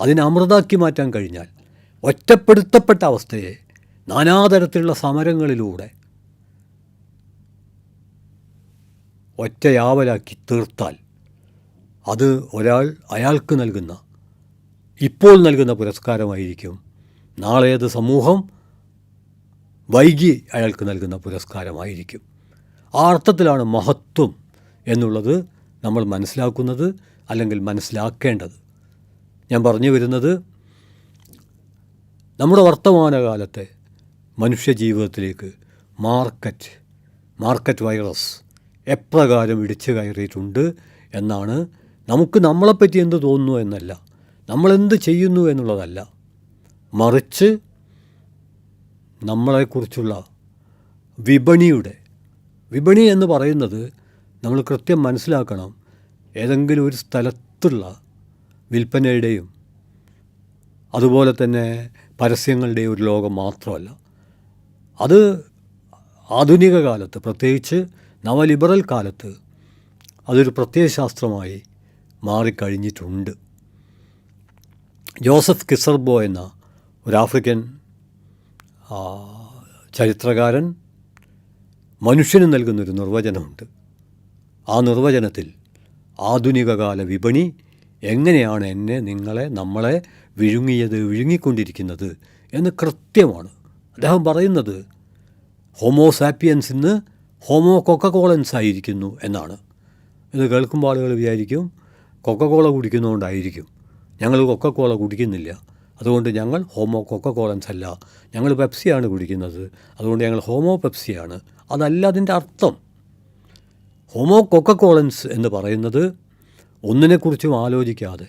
അതിനെ അമൃതാക്കി മാറ്റാൻ കഴിഞ്ഞാൽ, ഒറ്റപ്പെടുത്തപ്പെട്ട അവസ്ഥയെ നാനാതരത്തിലുള്ള സമരങ്ങളിലൂടെ ഒറ്റയാവലാക്കി തീർത്താൽ അത് അയാൾക്ക് നൽകുന്ന, ഇപ്പോൾ നൽകുന്ന പുരസ്കാരമായിരിക്കും. നാളേത് സമൂഹം വൈകി അയാൾക്ക് നൽകുന്ന പുരസ്കാരമായിരിക്കും. ആ അർത്ഥത്തിലാണ് മഹത്വം എന്നുള്ളത് നമ്മൾ മനസ്സിലാക്കുന്നത്, അല്ലെങ്കിൽ മനസ്സിലാക്കേണ്ടത്. ഞാൻ പറഞ്ഞു വരുന്നത്, നമ്മുടെ വർത്തമാനകാലത്തെ മനുഷ്യജീവിതത്തിലേക്ക് മാർക്കറ്റ് വൈറസ് എപ്രകാരം ഇടിച്ചു കയറിയിട്ടുണ്ട് എന്നാണ്. നമുക്ക് നമ്മളെപ്പറ്റി എന്ത് തോന്നുന്നു എന്നല്ല, നമ്മളെന്ത് ചെയ്യുന്നു എന്നുള്ളതല്ല, മറിച്ച് നമ്മളെക്കുറിച്ചുള്ള വിപണി എന്ന് പറയുന്നത് നമ്മൾ കൃത്യം മനസ്സിലാക്കണം. ഏതെങ്കിലും ഒരു സ്ഥലത്തുള്ള വിൽപ്പനയുടെയും അതുപോലെ തന്നെ പരസ്യങ്ങളുടെയും ഒരു ലോകം മാത്രമല്ല. അത് ആധുനിക കാലത്ത്, പ്രത്യേകിച്ച് നവലിബറൽ കാലത്ത്, അതൊരു പ്രത്യയശാസ്ത്രമായി മാറിക്കഴിഞ്ഞിട്ടുണ്ട്. ജോസഫ് കിസർബോ എന്ന ഒരു ആഫ്രിക്കൻ ചരിത്രകാരൻ മനുഷ്യന് നൽകുന്നൊരു നിർവചനമുണ്ട്. ആ നിർവചനത്തിൽ ആധുനികകാല വിപണി എങ്ങനെയാണ് നമ്മളെ വിഴുങ്ങിക്കൊണ്ടിരിക്കുന്നത് എന്ന് കൃത്യമാണ്. അദ്ദേഹം പറയുന്നത് ഹോമോസാപ്പിയൻസ് ഇന്ന് ഹോമോ കൊക്കക്കോളൻസ് ആയിരിക്കുന്നു എന്നാണ്. ഇത് കേൾക്കുമ്പോൾ ആളുകൾ വിചാരിക്കും കൊക്കക്കോള കുടിക്കുന്നതുകൊണ്ടായിരിക്കും. ഞങ്ങൾ കൊക്കക്കോള കുടിക്കുന്നില്ല, അതുകൊണ്ട് ഞങ്ങൾ ഹോമോ കൊക്കക്കോളൻസ് അല്ല, ഞങ്ങൾ പെപ്സിയാണ് കുടിക്കുന്നത്, അതുകൊണ്ട് ഞങ്ങൾ ഹോമോ പെപ്സിയാണ്. അതല്ല അതിൻ്റെ അർത്ഥം. ഹോമോ കൊക്കക്കോളൻസ് എന്ന് പറയുന്നത് ഒന്നിനെക്കുറിച്ചും ആലോചിക്കാതെ,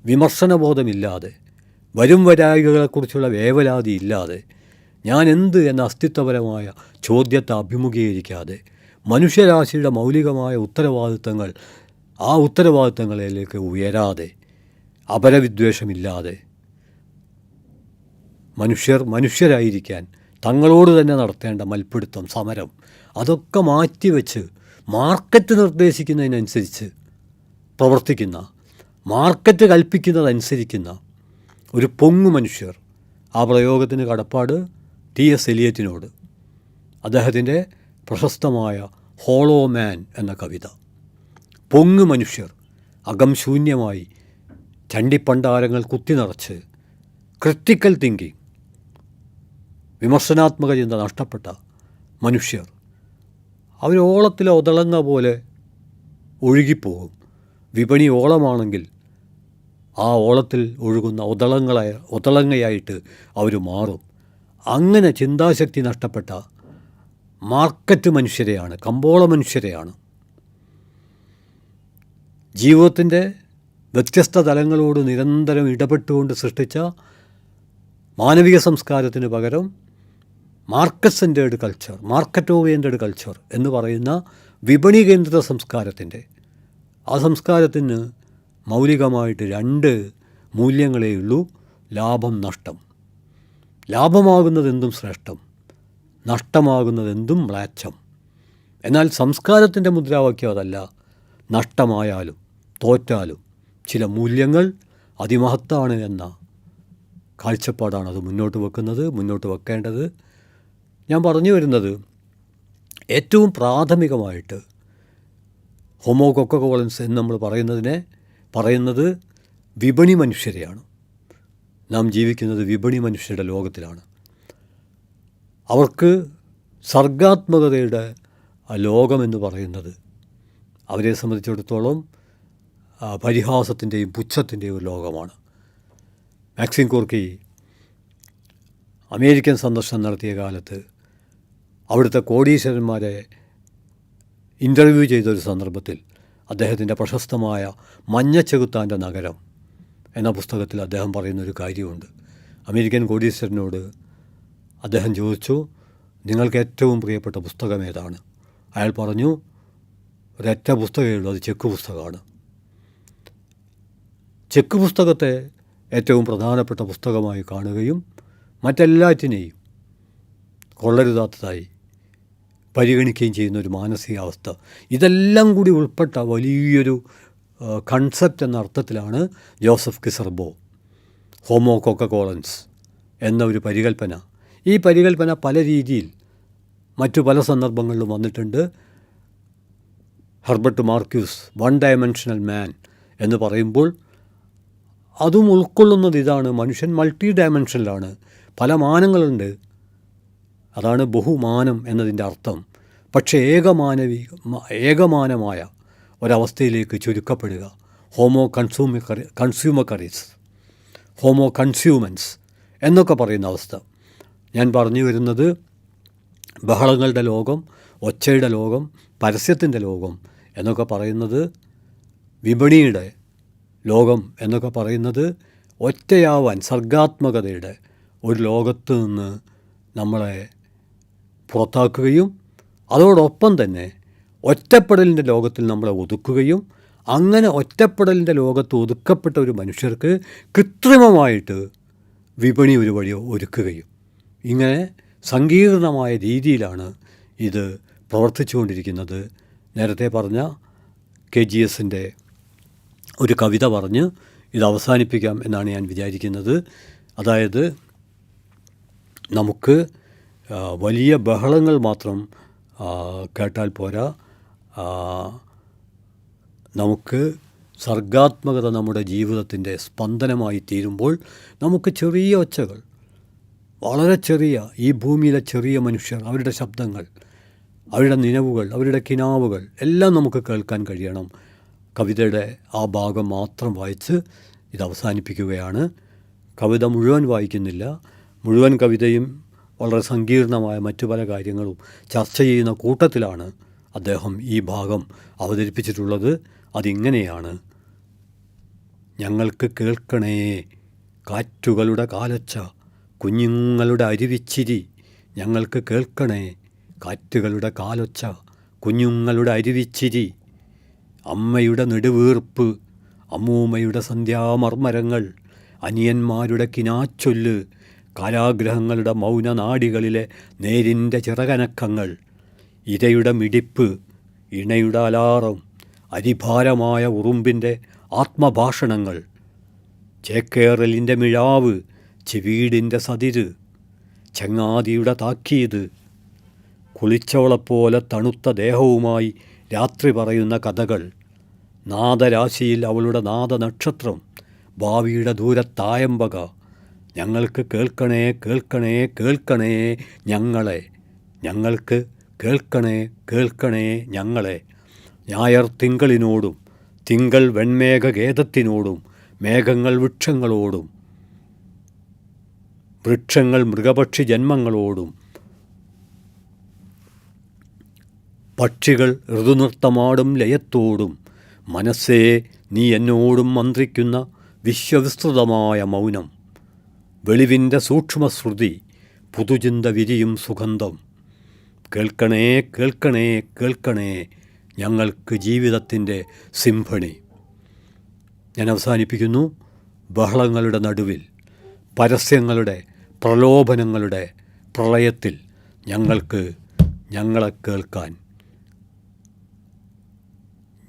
വിമർശനബോധമില്ലാതെ, വരും വരായികളെക്കുറിച്ചുള്ള വേവലാതി ഇല്ലാതെ, ഞാൻ എന്ത് എന്ന അസ്തിത്വപരമായ ചോദ്യത്തെ അഭിമുഖീകരിക്കാതെ, മനുഷ്യരാശിയുടെ മൗലികമായ ഉത്തരവാദിത്തങ്ങൾ ആ ഉത്തരവാദിത്തങ്ങളിലേക്ക് ഉയരാതെ, അപരവിദ്വേഷമില്ലാതെ മനുഷ്യരായിരിക്കാൻ തങ്ങളോട് തന്നെ നടത്തേണ്ട മൽപ്പിടുത്തം, സമരം, അതൊക്കെ മാറ്റിവെച്ച് മാർക്കറ്റ് നിർദ്ദേശിക്കുന്നതിനനുസരിച്ച് പ്രവർത്തിക്കുന്ന, മാർക്കറ്റ് കൽപ്പിക്കുന്നതനുസരിക്കുന്ന ഒരു പൊങ്ങു മനുഷ്യർ. ആ പ്രയോഗത്തിന് കടപ്പാട് T.S. എലിയറ്റിനോട്. അദ്ദേഹത്തിൻ്റെ പ്രശസ്തമായ ഹോളോ മാൻ എന്ന കവിത. പൊങ്ങു മനുഷ്യർ, അകം ശൂന്യമായി ചണ്ടിപ്പണ്ടാരങ്ങൾ കുത്തി നിറച്ച്, ക്രിട്ടിക്കൽ തിങ്കിങ്, വിമർശനാത്മക ചിന്ത നഷ്ടപ്പെട്ട മനുഷ്യർ, അവരോളത്തിലെ ഒതളങ്ങ പോലെ ഒഴുകിപ്പോകും. വിപണി ഓളമാണെങ്കിൽ ആ ഓളത്തിൽ ഒഴുകുന്ന ഒതളങ്ങയായിട്ട് അവർ മാറും. അങ്ങനെ ചിന്താശക്തി നഷ്ടപ്പെട്ട മാർക്കറ്റ് മനുഷ്യരെയാണ്, കമ്പോള മനുഷ്യരെയാണ് ജീവിതത്തിൻ്റെ വ്യത്യസ്ത തലങ്ങളോട് നിരന്തരം ഇടപെട്ടുകൊണ്ട് സൃഷ്ടിച്ച മാനവിക സംസ്കാരത്തിന് പകരം market centred culture, market oriented culture എന്ന് പറയുന്ന വിപണി കേന്ദ്രിത സംസ്കാരത്തിൻ്റെ, ആ സംസ്കാരത്തിന് മൗലികമായിട്ട് 2 മൂല്യങ്ങളേ ഉള്ളൂ: ലാഭം, നഷ്ടം. ലാഭമാകുന്നതെന്തും ശ്രേഷ്ഠം, നഷ്ടമാകുന്നതെന്തും മ്ലേച്ഛം. എന്നാൽ സംസ്കാരത്തിൻ്റെ മുദ്രാവാക്യം അതല്ല. നഷ്ടമായാലും തോറ്റാലും ചില മൂല്യങ്ങൾ അതിമഹത്താണ് എന്ന കാഴ്ചപ്പാടാണ് അത് മുന്നോട്ട് വെക്കേണ്ടത്. ഞാൻ പറഞ്ഞു വരുന്നത്, ഏറ്റവും പ്രാഥമികമായിട്ട് ഹോമോ കൊക്കക്കോളൻസ് എന്ന് നമ്മൾ പറയുന്നത് വിപണി മനുഷ്യരെയാണ്. നാം ജീവിക്കുന്നത് വിപണി മനുഷ്യരുടെ ലോകത്തിലാണ്. അവർക്ക് സർഗാത്മകതയുടെ ലോകമെന്ന് പറയുന്നത് അവരെ സംബന്ധിച്ചിടത്തോളം പരിഹാസത്തിൻ്റെയും പുച്ഛത്തിൻ്റെയും ഒരു ലോകമാണ്. മാക്സിം ഗോർക്കി അമേരിക്കൻ സന്ദർശനം നടത്തിയ കാലത്ത് അവിടുത്തെ കോടീശ്വരന്മാരെ ഇൻ്റർവ്യൂ ചെയ്തൊരു സന്ദർഭത്തിൽ അദ്ദേഹത്തിൻ്റെ പ്രശസ്തമായ മഞ്ഞച്ചെകുത്താൻ്റെ നഗരം എന്ന പുസ്തകത്തിൽ അദ്ദേഹം പറയുന്നൊരു കാര്യമുണ്ട്. അമേരിക്കൻ കോടീശ്വരനോട് അദ്ദേഹം ചോദിച്ചു, നിങ്ങൾക്ക് ഏറ്റവും പ്രിയപ്പെട്ട പുസ്തകം ഏതാണ്? അയാൾ പറഞ്ഞു, ഒരൊറ്റ പുസ്തകമേ ഉള്ളൂ, അത് ചെക്ക് പുസ്തകമാണ്. ചെക്ക് പുസ്തകത്തെ ഏറ്റവും പ്രധാനപ്പെട്ട പുസ്തകമായി കാണുകയും മറ്റെല്ലാറ്റിനെയും കൊള്ളരുതാത്തതായി പരിഗണിക്കുകയും ചെയ്യുന്ന ഒരു മാനസികാവസ്ഥ, ഇതെല്ലാം കൂടി ഉൾപ്പെട്ട വലിയൊരു കൺസെപ്റ്റ് എന്ന അർത്ഥത്തിലാണ് ജോസഫ് കിസർബോ ഹോമോ കൊക്കക്കോളൻസ് എന്ന ഒരു പരികൽപ്പന. ഈ പരികൽപ്പന പല രീതിയിൽ മറ്റു പല സന്ദർഭങ്ങളിലും വന്നിട്ടുണ്ട്. ഹെർബർട്ട് മാർക്യൂസ് 1 ഡയമെൻഷണൽ മാൻ എന്ന് പറയുമ്പോൾ അതും ഉൾക്കൊള്ളുന്നത് ഇതാണ്: മനുഷ്യൻ മൾട്ടി ഡയമെൻഷനിലാണ്, പല മാനങ്ങളുണ്ട്. അതാണ് ബഹുമാനം എന്നതിൻ്റെ അർത്ഥം. പക്ഷേ ഏകമാനമായ ഒരവസ്ഥയിലേക്ക് ചുരുക്കപ്പെടുക. ഹോമോ കൺസ്യൂമക്കറീസ്, ഹോമോ കൺസ്യൂമൻസ് എന്നൊക്കെ പറയുന്ന അവസ്ഥ. ഞാൻ പറഞ്ഞു വരുന്നത്, ബഹളങ്ങളുടെ ലോകം, ഒച്ചയുടെ ലോകം, പരസ്യത്തിൻ്റെ ലോകം എന്നൊക്കെ പറയുന്നത്, വിപണിയുടെ ലോകം എന്നൊക്കെ പറയുന്നത് ഒറ്റയാവാൻ സർഗാത്മകതയുടെ ഒരു ലോകത്ത് നിന്ന് നമ്മളെ പുറത്താക്കുകയും അതോടൊപ്പം തന്നെ ഒറ്റപ്പെടലിൻ്റെ ലോകത്തിൽ നമ്മളെ ഒതുക്കുകയും, അങ്ങനെ ഒറ്റപ്പെടലിൻ്റെ ലോകത്ത് ഒതുക്കപ്പെട്ട ഒരു മനുഷ്യർക്ക് കൃത്രിമമായിട്ട് വിപണി ഒരു വഴി ഒരുക്കുകയും, ഇങ്ങനെ സങ്കീർണമായ രീതിയിലാണ് ഇത് പ്രവർത്തിച്ചുകൊണ്ടിരിക്കുന്നത്. നേരത്തെ പറഞ്ഞ KGSൻ്റെ ഒരു കവിത പറഞ്ഞ് ഇത് അവസാനിപ്പിക്കാം എന്നാണ് ഞാൻ വിചാരിക്കുന്നത്. അതായത്, നമുക്ക് വലിയ ബഹളങ്ങൾ മാത്രം കേട്ടാൽ പോരാ, നമുക്ക് സർഗാത്മകത നമ്മുടെ ജീവിതത്തിൻ്റെ സ്പന്ദനമായി തീരുമ്പോൾ നമുക്ക് ചെറിയ ഒച്ചകൾ, വളരെ ചെറിയ, ഈ ഭൂമിയിലെ ചെറിയ മനുഷ്യർ, അവരുടെ ശബ്ദങ്ങൾ, അവരുടെ നിലവുകൾ, അവരുടെ കിനാവുകൾ എല്ലാം നമുക്ക് കേൾക്കാൻ കഴിയണം. കവിതയുടെ ആ ഭാഗം മാത്രം വായിച്ച് ഇത് അവസാനിപ്പിക്കുകയാണ്. കവിത മുഴുവൻ വായിക്കുന്നില്ല. മുഴുവൻ കവിതയും വളരെ സങ്കീർണമായ മറ്റു പല കാര്യങ്ങളും ചർച്ച ചെയ്യുന്ന കൂട്ടത്തിലാണ് അദ്ദേഹം ഈ ഭാഗം അവതരിപ്പിച്ചിട്ടുള്ളത് അതിങ്ങനെയാണ്: ഞങ്ങൾക്ക് കേൾക്കണേ കാറ്റുകളുടെ കാലൊച്ച, കുഞ്ഞുങ്ങളുടെ അരുവിച്ചിരി. ഞങ്ങൾക്ക് കേൾക്കണേ കാറ്റുകളുടെ കാലൊച്ച, കുഞ്ഞുങ്ങളുടെ അരുവിച്ചിരി. അമ്മയുടെ നെടുവീർപ്പ്, അമ്മൂമ്മയുടെ സന്ധ്യാമർമരങ്ങൾ, അനിയന്മാരുടെ കിനാച്ചൊല്ല്, കാരാഗ്രഹങ്ങളുടെ മൗനനാടികളിലെ നേരിൻ്റെ ചിറകനക്കങ്ങൾ, ഇരയുടെ മിടിപ്പ്, ഇണയുടെ അലാറം, അരിഭാരമായ ഉറുമ്പിൻ്റെ ആത്മഭാഷണങ്ങൾ, ചേക്കേറലിൻ്റെ മിഴാവ്, ചെവീടിൻ്റെ സതിര്, ചങ്ങാതിയുടെ താക്കീത്, കുളിച്ചവളെപ്പോലെ തണുത്ത ദേഹവുമായി രാത്രി പറയുന്ന കഥകൾ, നാദരാശിയിൽ അവളുടെ നാദനക്ഷത്രം, ഭാവിയുടെ ദൂരത്തായമ്പക. ഞങ്ങൾക്ക് കേൾക്കണേ കേൾക്കണേ കേൾക്കണേ ഞങ്ങളെ, ഞങ്ങൾക്ക് കേൾക്കണേ കേൾക്കണേ ഞങ്ങളെ. ഞായർ തിങ്കളിനോടും തിങ്കൾ വെൺമേഘഗേതത്തിനോടും മേഘങ്ങൾ വൃക്ഷങ്ങളോടും വൃക്ഷങ്ങൾ മൃഗപക്ഷി ജന്മങ്ങളോടും പക്ഷികൾ ഋതുനൃത്തമാടും ലയത്തോടും മനസ്സേ നീ എന്നോടും മന്ത്രിക്കുന്ന വിശ്വവിസ്തൃതമായ മൗനം, വെളിവിൻ്റെ സൂക്ഷ്മശ്രുതി, പുതുചിന്ത വിരിയും സുഗന്ധം. കേൾക്കണേ കേൾക്കണേ കേൾക്കണേ ഞങ്ങൾക്ക് ജീവിതത്തിൻ്റെ സിംഫണി. ഞാൻ അവസാനിപ്പിക്കുന്നു. ബഹളങ്ങളുടെ നടുവിൽ, പരസ്യങ്ങളുടെ പ്രലോഭനങ്ങളുടെ പ്രളയത്തിൽ ഞങ്ങൾക്ക് ഞങ്ങളെ കേൾക്കാൻ,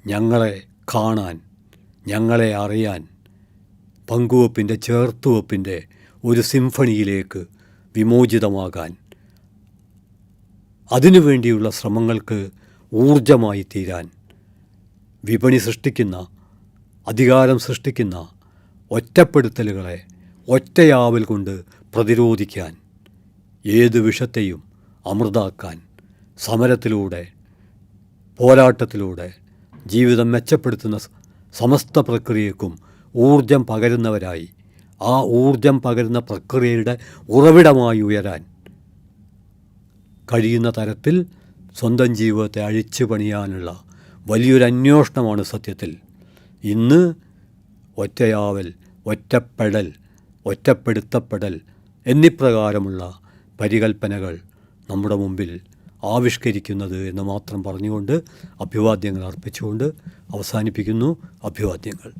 ഞങ്ങളെ കാണാൻ, ഞങ്ങളെ അറിയാൻ, പങ്കുവെപ്പിൻ്റെ ചേർത്തുവെപ്പിൻ്റെ ഒരു സിംഫണിയിലേക്ക് വിമോചിതമാകാൻ, അതിനുവേണ്ടിയുള്ള ശ്രമങ്ങൾക്ക് ഊർജമായി തീരാൻ, വിപണി സൃഷ്ടിക്കുന്ന, അധികാരം സൃഷ്ടിക്കുന്ന ഒറ്റപ്പെടുത്തലുകളെ ഒറ്റയാവൽ കൊണ്ട് പ്രതിരോധിക്കാൻ, ഏത് വിഷത്തെയും അമൃതാക്കാൻ സമരത്തിലൂടെ, പോരാട്ടത്തിലൂടെ ജീവിതം മെച്ചപ്പെടുത്തുന്ന സമസ്ത പ്രക്രിയക്കും ഊർജം പകരുന്നവരായി, ആ ഊർജം പകരുന്ന പ്രക്രിയയുടെ ഉറവിടമായി ഉയരാൻ കഴിയുന്ന തരത്തിൽ സ്വന്തം ജീവിതത്തെ അഴിച്ചു പണിയാനുള്ള വലിയൊരു അന്വേഷണമാണ് സത്യത്തിൽ ഇന്ന് ഒറ്റയാവൽ, ഒറ്റപ്പെടൽ, ഒറ്റപ്പെടുത്തപ്പെടൽ എന്നിപ്രകാരമുള്ള പരികൽപ്പനകൾ നമ്മുടെ മുമ്പിൽ ആവിഷ്കരിക്കുന്നത് എന്ന് മാത്രം പറഞ്ഞുകൊണ്ട് അഭിവാദ്യങ്ങൾ അർപ്പിച്ചുകൊണ്ട് അവസാനിപ്പിക്കുന്നു. അഭിവാദ്യങ്ങൾ.